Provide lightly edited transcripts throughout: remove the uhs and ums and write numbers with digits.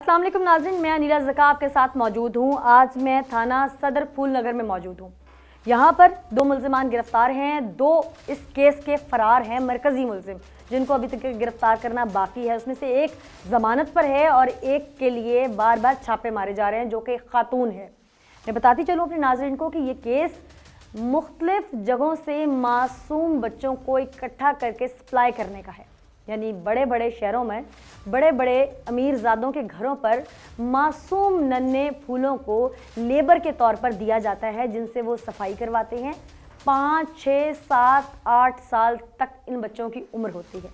अस्सलाम वालेकुम नाज़रीन, मैं अनीला ज़का आपके साथ मौजूद हूँ। आज मैं थाना सदर फूल नगर में मौजूद हूँ। यहाँ पर दो मुल्ज़िमान गिरफ्तार हैं, दो इस केस के फ़रार हैं मरकज़ी मुल्ज़िम, जिनको अभी तक गिरफ्तार करना बाकी है। उसमें से एक ज़मानत पर है और एक के लिए बार बार छापे मारे जा रहे हैं, जो कि खातून है। मैं बताती चलूँ अपने नाज़रीन को कि ये केस मुख्तलिफ़ जगहों से मासूम बच्चों को इकट्ठा करके सप्लाई करने का है। यानी बड़े बड़े शहरों में बड़े बड़े अमीरजादों के घरों पर मासूम नन्हे फूलों को लेबर के तौर पर दिया जाता है, जिनसे वो सफाई करवाते हैं। 5, 6, 7, 8 साल तक इन बच्चों की उम्र होती है।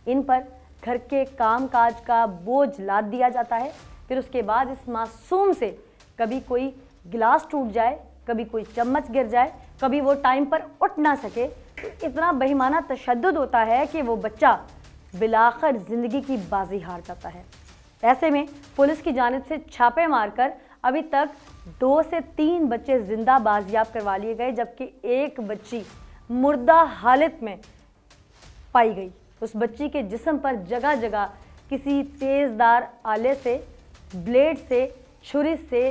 इन पर घर के काम काज का बोझ लाद दिया जाता है। फिर उसके बाद इस मासूम से कभी कोई गिलास टूट जाए, कभी कोई चम्मच गिर जाए, कभी वो टाइम पर उठ ना सके, तो इतना बेईमाना तशद्दुद होता है कि वो बच्चा बिलाखिर ज़िंदगी की बाजी हार जाता है। ऐसे में पुलिस की जानिब से छापे मारकर अभी तक 2 से 3 बच्चे जिंदा बाजियाब करवा लिए गए, जबकि एक बच्ची मुर्दा हालत में पाई गई। उस बच्ची के जिस्म पर जगह जगह किसी तेज़दार आले से, ब्लेड से, छुरी से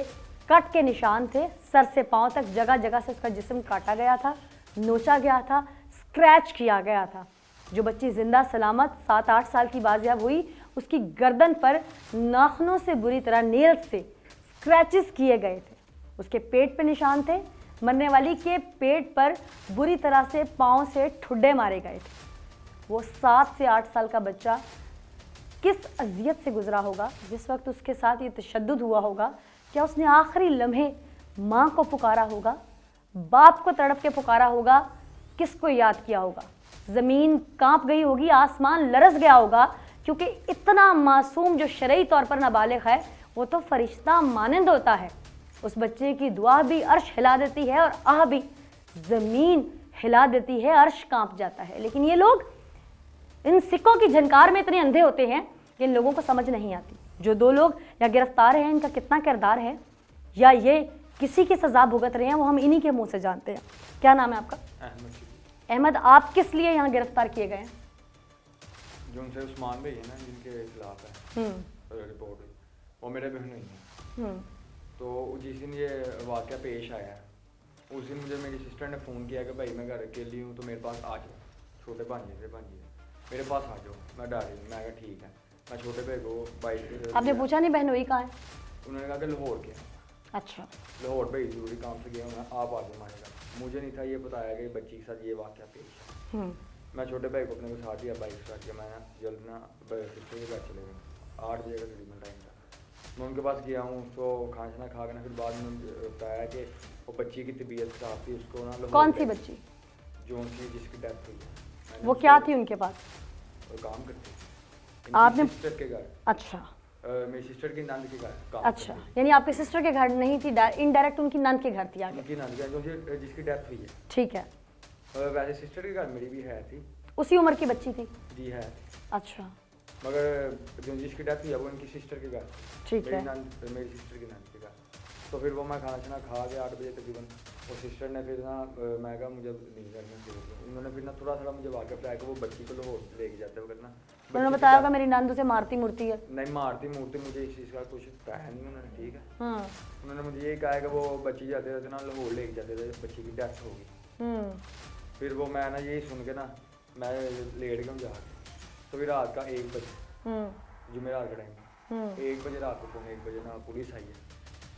कट के निशान थे। सर से पाँव तक जगह जगह से उसका जिस्म काटा गया था, नोचा गया था, स्क्रैच किया गया था। जो बच्ची जिंदा सलामत 7-8 साल की बाजियाब हुई, उसकी गर्दन पर नाखूनों से बुरी तरह नेल्स से स्क्रैचेस किए गए थे। उसके पेट पे निशान थे। मरने वाली के पेट पर बुरी तरह से पाँव से ठुड्डे मारे गए थे। वो 7 से 8 साल का बच्चा किस अजियत से गुजरा होगा जिस वक्त उसके साथ ये तशद्दुद हुआ होगा। क्या उसने आखिरी लम्हे माँ को पुकारा होगा, बाप को तड़प के पुकारा होगा, किसको याद किया होगा? ज़मीन कांप गई होगी, आसमान लरस गया होगा, क्योंकि इतना मासूम जो शरई तौर पर नाबालिग है वो तो फरिश्ता मानंद होता है। उस बच्चे की दुआ भी अर्श हिला देती है और आह भी ज़मीन हिला देती है, अर्श कांप जाता है। लेकिन ये लोग इन सिक्कों की झनकार में इतने अंधे होते हैं कि इन लोगों को समझ नहीं आती। जो 2 लोग या गिरफ्तार हैं, इनका कितना किरदार है या ये किसी की सज़ा भुगत रहे हैं, वो हम इन्हीं के मुँह से जानते हैं। क्या नाम है आपका? अहमद, आप किस लिए यहाँ गिरफ्तार किए गए हैं? जो उनसे उस्मान भाई है ना, जिनके खिलाफ है रिपोर्ट हुई, वो मेरे बहन हुई है। तो जिस दिन ये वाक़या पेश आया है, उस दिन मुझे मेरी सिस्टर ने फ़ोन किया कि भाई मैं घर अकेली हूँ, तो मेरे पास आ जाओ, छोटे भांजे से मेरे पास आ जाओ, मैं डर रही हूँ। मैं कहा ठीक है। मैं छोटे भाई को बाइक, आपने पूछा नहीं बहन हुई कहाँ है? उन्होंने कहा कि लाहौर के। अच्छा, लाहौर भाई ज़रूरी काम से गया हूँ, आप आ जाओ हमारे घर। मुझे नहीं था ये बताया कि बच्ची के साथ ये वाक़या पेश है। मैं छोटे भाई को अपने को साथ दिया, बाइक स्टार्ट किया। मैं जल्द ना सिस्टर के घर चले गए। 8 बजे का तकरीबन टाइम था। मैं उनके पास गया हूँ, तो खाना खा के ना, फिर बाद में उन्होंने बताया कि वो बच्ची की तबीयत खराब थी, उसको ना लाहौर। कौन सी बच्ची? जो उनकी जिसकी डेथ हुई है। वो क्या थी उनके पास? वो काम करती आपने? सिस्टर के घर। अच्छा, मेरी सिस्टर की नंद के घर काम। अच्छा, यानी आपके सिस्टर के घर नहीं थी, इनडायरेक्ट उनकी नंद के घर थी आगे। उनकी नंद के घर, जिसकी डेथ हुई है। ठीक है। वैसे सिस्टर के घर मेरी भी है थी, उसी उम्र की बच्ची थी? जी है। अच्छा, मगर जो जिसकी डेथ हुई है वो इनकी सिस्टर के घर। ठीक है। मेरी सिस्टर की नंद के घर। तो फिर वो मैं खाना खा के 8 बजे तकरीबन, और सिस्टर ने फिर ना, मैं कहा मुझे नहीं करना चाहिए। उन्होंने फिर ना थोड़ा मुझे वाक़या बताया कि वो बच्ची को लाहौर लेके जाते वक्त ना, उन्होंने बताया होगा मेरी नंद उसे मारती मुरती है। नहीं मारती मूर्ति, मुझे इस चीज़ का कुछ बताया नहीं उन्होंने। ठीक है। उन्होंने मुझे ये कहा कि वो बच्ची जाते रहते ना, लाहौर लेके जाते थे, बच्ची की डेथ होगी। फिर वो मैं ना यही सुन के ना, मैं लेट गया जाके। तो फिर रात का 1 बजे, जुमेरात का टाइम, 1 बजे रात को 1 बजे ना पुलिस आई है।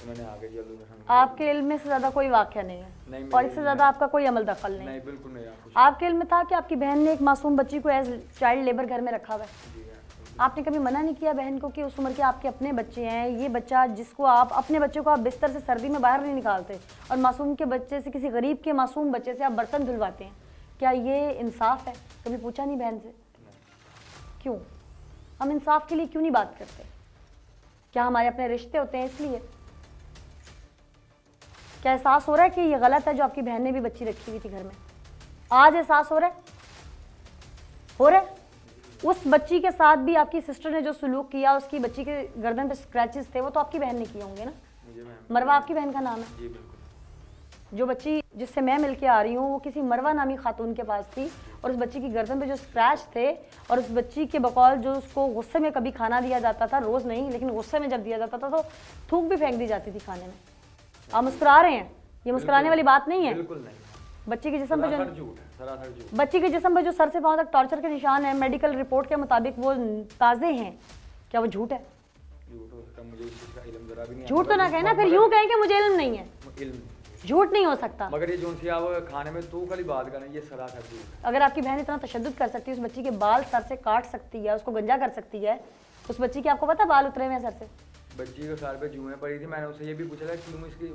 उन्होंने आगे जल्दी। आपके इल्म में से ज़्यादा कोई वाक़या नहीं है? नहीं, और इससे ज़्यादा आपका कोई अमल दखल नहीं? नहीं, बिल्कुल नहीं। आपके इल्म में था कि आपकी बहन ने एक मासूम बच्ची को एज चाइल्ड लेबर घर में रखा हुआ है? आपने कभी मना नहीं किया बहन को कि उस उम्र के आपके अपने बच्चे हैं, ये बच्चा जिसको आप, अपने बच्चे को आप बिस्तर से सर्दी में बाहर नहीं निकालते और मासूम के बच्चे से, किसी गरीब के मासूम बच्चे से आप बर्तन धुलवाते हैं? क्या ये इंसाफ है? कभी पूछा नहीं बहन से? क्यों? हम इंसाफ के लिए क्यों नहीं बात करते? क्या हमारे अपने रिश्ते होते हैं इसलिए? क्या एहसास हो रहा है कि ये गलत है जो आपकी बहन ने भी बच्ची रखी हुई थी घर में? आज एहसास हो रहा है? हो रहा है? उस बच्ची के साथ भी आपकी सिस्टर ने जो सलूक किया, उसकी बच्ची के गर्दन पे स्क्रैचेस थे, वो तो आपकी बहन ने किए होंगे ना? मरवा आपकी बहन का नाम है? जी बिल्कुल। जो बच्ची जिससे मैं मिलके आ रही हूँ, वो किसी मरवा नामी खातून के पास थी और उस बच्ची की गर्दन पे जो स्क्रैच थे और उस बच्ची के बकौल जो उसको गुस्से में कभी खाना दिया जाता था, रोज़ नहीं लेकिन गुस्से में जब दिया जाता था तो थूक भी फेंक दी जाती थी खाने में। आप मुस्कुरा रहे हैं, ये मुस्कुराने वाली बात नहीं है। बिल्कुल नहीं, बच्ची के जिस्म पे जो सरासर झूठ है, सरासर झूठ। बच्ची के जिस्म पे जो सर से पांव तक टॉर्चर के निशान है, मेडिकल रिपोर्ट के मुताबिक वो ताज़े हैं, क्या वो झूठ है? झूठ हो सकता है, मुझे इस चीज़ का इल्म जरा भी नहीं है। झूठ तो ना कहें ना, फिर यूं कहें कि मुझे इल्म नहीं है। इल्म झूठ नहीं हो सकता। मगर ये जो सी आप खाने में तू खाली बात करें, ये सरासर झूठ है। अगर आपकी बहन इतना तशद्दुद कर सकती है, उस बच्ची के बाल सर से काट सकती है, उसको गंजा कर सकती है, उस बच्ची के आपको पता बाल उतरे हुए हैं सर से? बच्ची के सर पे जुएं पड़ी थी, मैंने उससे ये भी पूछा था क्यों इसकी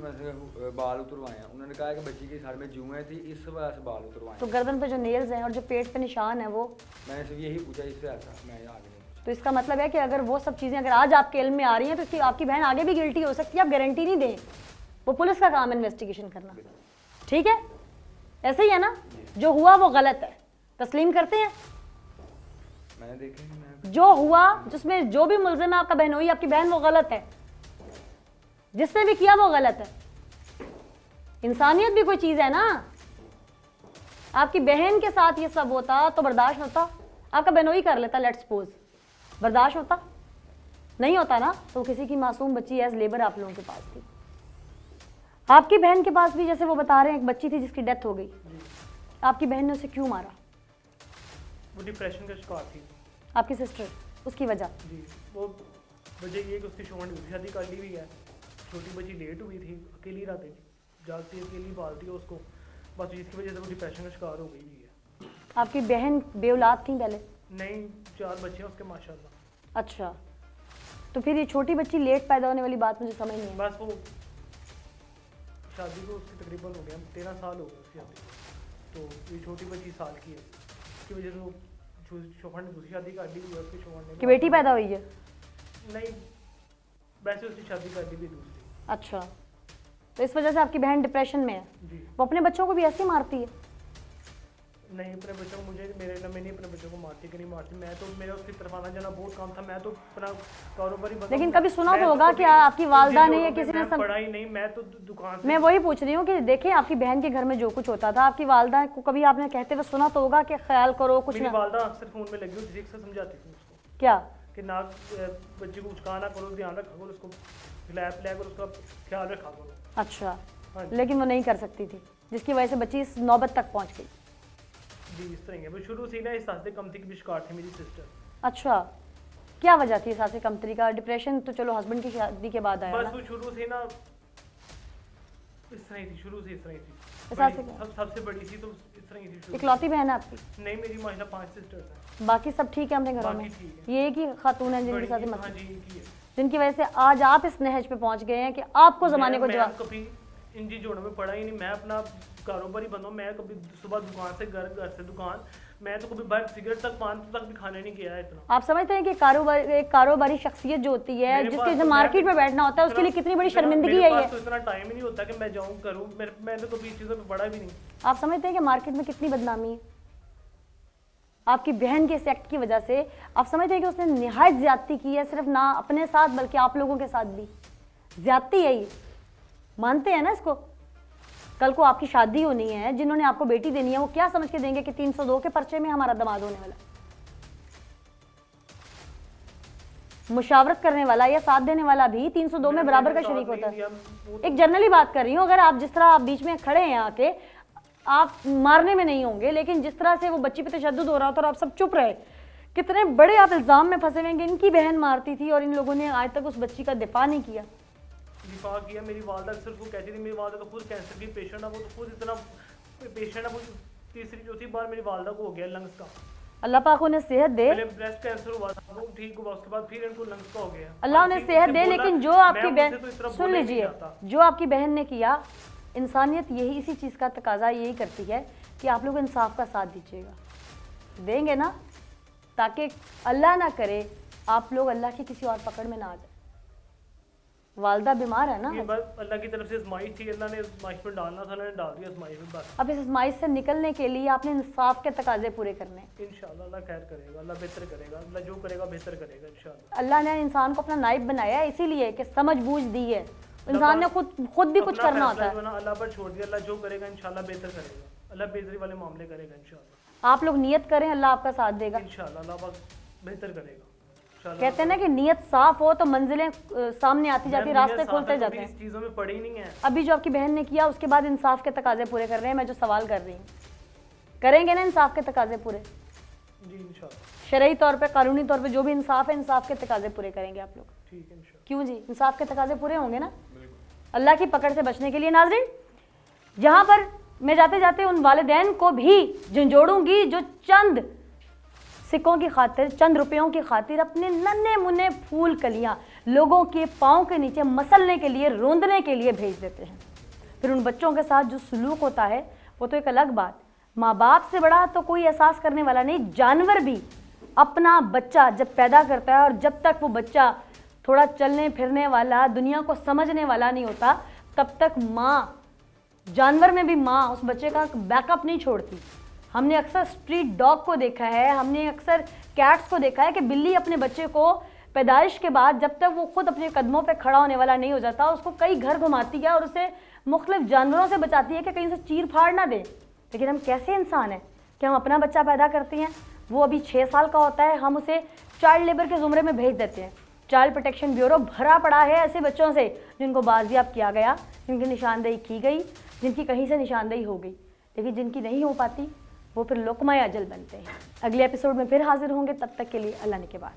बाल उतरवाए हैं। उन्होंने कहा कि बच्ची के सर में जुएं थी, इस वजह से बाल उतरवाए। तो गर्दन पे जो नेल्स हैं और जो पेट पे निशान है वो, मैंने सिर्फ यही पूछा, इससे ऐसा मैं आगे नहीं पूछा। तो इसका मतलब है कि अगर वो सब चीज़ें अगर आज आपके इल्म में आ रही हैं तो इसकी आपकी बहन आगे भी गिल्टी हो सकती है। आप गारंटी नहीं दें, वो पुलिस का काम है इन्वेस्टिगेशन करना, ठीक है? ऐसे ही है ना, जो हुआ वो गलत है, तस्लीम करते हैं। मैंने देखे जो हुआ, जिसमें जो भी मुल्जिम है आपका बहनोई, आपकी बहन, वो गलत है। जिसने भी किया वो गलत है। इंसानियत भी कोई चीज़ है ना। आपकी बहन के साथ ये सब होता तो बर्दाश्त होता? आपका बहनोई कर लेता, लेट्स सपोज, बर्दाश्त होता? नहीं होता ना। तो किसी की मासूम बच्ची एज लेबर आप लोगों के पास थी। आपकी बहन के पास भी जैसे वो बता रहे हैं एक बच्ची थी जिसकी डेथ हो गई, आपकी बहन ने उसे क्यों मारा? वो डिप्रेशन का शिकार थी। आपकी सिस्टर, उसकी वजह? जी, वो वजह ये कि उसकी शोहर ने शादी कर ली हुई है, छोटी बच्ची लेट हुई थी, अकेली रहती थी, जागती अकेली पालती है उसको, बस जिसकी वजह से वो डिप्रेशन का शिकार हो गई है। आपकी बहन बेऔलाद थी पहले? नहीं, 4 बच्चे हैं उसके माशाल्लाह। अच्छा, तो फिर ये छोटी बच्ची लेट पैदा होने वाली बात मुझे समझ नहीं है। बस वो शादी को उसकी तकरीबन हो गया 13 साल हो गए उसकी शादी को, तो ये छोटी बच्ची साल की है, उसकी वजह से वो शोहर ने दूसरी शादी कर ली हुई है, उसके शोहर ने कि बेटी पैदा हुई है? नहीं, वैसे उसकी शादी कर ली हुई दूसरी। अच्छा, तो इस वजह से आपकी बहन डिप्रेशन में है। जी, वो अपने बच्चों को भी ऐसे ही मारती है? नहीं, अपने बच्चों को मुझे मेरे ना, मैं नहीं अपने बच्चों को मारती कि नहीं मारती, मैं तो मेरा उसकी तरफ आना जाना बहुत काम था, मैं तो अपना कारोबारी बंदा। लेकिन कभी सुना तो होगा कि आपकी वालदा ने या किसी ने पढ़ा ही नहीं, मैं तो दुकान से। मैं वही पूछ रही हूँ कि देखें आपकी बहन के घर में जो कुछ होता था, आपकी वालदा को कभी आपने कहते हुए सुना तो होगा कि ख्याल करो कुछ मेरी ना? वालदा अक्सर फोन में लगी होती थी, अक्सर समझाती थी उसको क्या? कि ना बच्चे को उचका ना करो, ध्यान रखा करो, उसको खिलाया पिलाया करो, उसका ख्याल रखा करो। अच्छा, हाँ जी। लेकिन वो नहीं कर सकती थी, जिसकी वजह से बच्ची इस नौबत तक पहुँच गई। जी, इस तरह है। वो शुरू से ही ना इस सासे कमती की भी शिकार थी मेरी सिस्टर। अच्छा, क्या वजह थी सासे कमतरी का? डिप्रेशन तो चलो हस्बैंड की शादी के बाद आया बस ना। वो शुरू से ना इस तरह ही थी, शुरू से इस तरह ही थी। सासे सबसे बड़ी थी तो इस तरह ही थी शुरू इकलौती बहन है आपकी? से। नहीं, मेरी माशाल्लाह 5 सिस्टर्स हैं। बाकी सब ठीक है अपने घरों में? बाकी ठीक है। ये एक ही खातून है जिनके बड़ी साथ ये हाँ मसला, जी, एक ही है। जिनकी वजह से आज आप इस नहज पे पहुंच गए हैं कि आपको जमाने को मैं जवाब। कभी इन चीज़ों में पड़ा ही नहीं। मैं अपना कारोबारी बंदा हूं, मैं कभी सुबह दुकान से घर, घर से दुकान, मैं तो कभी बाहर सिगरेट तक, पान तक भी खाने नहीं गया है इतना। आप समझते हैं कि एक कारोबारी शख्सियत जो होती है, मेरे जिसके पास जो तो मार्केट मैं- में बैठना होता है, उसके लिए कितनी बड़ी शर्मिंदगी है मेरे ये। पास तो इतना टाइम ही नहीं होता कि मैं जाऊं करूं, मैंने तो कभी चीज़ों में पड़ा भी नहीं। आप समझते हैं कि मार्केट में कितनी बदनामी है आपकी बहन के इस एक्ट की वजह से? आप समझते हैं कि उसने निहायत ज्यादती की है, सिर्फ ना अपने साथ बल्कि आप लोगों के साथ भी ज्यादती है ये? मानते हैं ना इसको? कल को आपकी शादी होनी है, जिन्होंने आपको बेटी देनी है, वो क्या समझ के देंगे कि 302 के पर्चे में हमारा दामाद होने वाला? मुशावरत करने वाला या साथ देने वाला भी 302 में बराबर का शरीक होता है। एक जनरली बात कर रही हूँ, अगर आप जिस तरह आप बीच में खड़े हैं आके, आप मारने में नहीं होंगे, लेकिन जिस तरह से वो बच्ची पे तशद्दुद हो रहा था और आप सब चुप रहे, कितने बड़े आप इल्ज़ाम में फंसे हुए हैं कि इनकी बहन मारती थी और इन लोगों ने आज तक उस बच्ची का दिफा नहीं किया। दिफा किया। मेरी वालदा अक्सर वो कहती थी, मेरी वालदा तो खुद कैंसर की पेशेंट है, वो तो खुद इतना पेशेंट है। वो तीसरी चौथी बार मेरी वालदा को हो गया लंग्स का। अल्लाह पाक उन्हें सेहत दे, पहले ब्रेस्ट कैंसर हुआ था, वो ठीक हुआ, उसके बाद फिर इनको लंग्स का हो गया। अल्लाह उन्हें सेहत दे। लेकिन जो आपकी बहन, तो इस तरह सुन बोला ही नहीं लीजिए, जाता। जो आपकी बहन ने किया, इंसानियत यही इसी चीज़ का तकाजा यही करती है कि आप लोग इंसाफ का साथ दीजिएगा, देंगे ना, ताकि अल्लाह ना करे आप लोग अल्लाह की किसी और पकड़ में ना आ जाए। वालदा बीमार है ना, ये बस अल्लाह की तरफ से आजमाइश थी, अल्लाह ने आजमाइश में डालना था, अल्लाह ने डाल दिया आजमाइश में बस। अब इस आजमाइश से निकलने के लिए आपने इंसाफ के तकाजे पूरे करने हैं। इंशाल्लाह अल्लाह खैर करेगा, अल्लाह बेहतर करेगा, अल्लाह जो करेगा बेहतर करेगा इंशाल्लाह। अल्लाह ने इंसान को अपना नाइब बनाया है इसीलिए कि समझ बूझ दी है। इंसान ने खुद भी कुछ अपना करना फैसला होता है। जो ना अल्लाह पर छोड़ दिया, अल्लाह जो करेगा इंशाल्लाह बेहतर करेगा, अल्लाह बेहतरी वाले मामले करेगा इंशाल्लाह। आप लोग नियत करें, अल्लाह आपका साथ देगा। इंशाल्लाह अल्लाह पाक बेहतर करेगा इंशाल्लाह। कहते हैं ना कि नियत साफ हो तो मंजिलें सामने आती जाती, मैम, रास्ते नियत खुलते साफ है, जाते कभी हैं। इस चीज़ों में पड़ी नहीं है। अभी जो आपकी बहन ने किया उसके बाद इंसाफ के तकाजे पूरे कर रहे हैं। मैं जो सवाल कर रही हूँ, करेंगे ना इंसाफ के तकाजे पूरे? जी इंशाल्लाह। शरई तौर पे, कानूनी तौर पे जो भी इंसाफ है, इंसाफ के तकाजे पूरे करेंगे आप लोग? ठीक है इंशाल्लाह। क्यों जी, इंसाफ के तकाजे पूरे होंगे ना अल्लाह की पकड़ से बचने के लिए। नाज़रीन, यहाँ पर मैं जाते जाते उन वालिदैन को भी झंझोड़ूंगी जो चंद सिक्कों की खातिर, चंद रुपयों की खातिर अपने नन्हे मुन्ने फूल कलियाँ लोगों के पाँव के नीचे मसलने के लिए, रोंदने के लिए भेज देते हैं। फिर उन बच्चों के साथ जो सलूक होता है वो तो एक अलग बात। माँ बाप से बड़ा तो कोई एहसास करने वाला नहीं। जानवर भी अपना बच्चा जब पैदा करता है और जब तक वो बच्चा थोड़ा चलने फिरने वाला, दुनिया को समझने वाला नहीं होता, तब तक माँ, जानवर में भी माँ उस बच्चे का बैकअप नहीं छोड़ती। हमने अक्सर स्ट्रीट डॉग को देखा है, हमने अक्सर कैट्स को देखा है कि बिल्ली अपने बच्चे को पैदाइश के बाद जब तक वो खुद अपने कदमों पे खड़ा होने वाला नहीं हो जाता, उसको कई घर घुमाती है और उसे मुख्तलिफ जानवरों से बचाती है कि कहीं से चीर फाड़ ना दे। लेकिन हम कैसे इंसान हैं कि हम अपना बच्चा पैदा करते हैं, वो अभी 6 साल का होता है, हम उसे चाइल्ड लेबर के ज़ुमरे में भेज देते हैं। चाइल्ड प्रोटेक्शन ब्यूरो भरा पड़ा है ऐसे बच्चों से जिनको बाजियाब किया गया, जिनकी निशानदेही की गई, जिनकी कहीं से निशानदेही हो गई, लेकिन जिनकी नहीं हो पाती वो फिर लुक़मा अजल बनते हैं। अगले एपिसोड में फिर हाजिर होंगे, तब तक के लिए अल्लाह ने के बाद।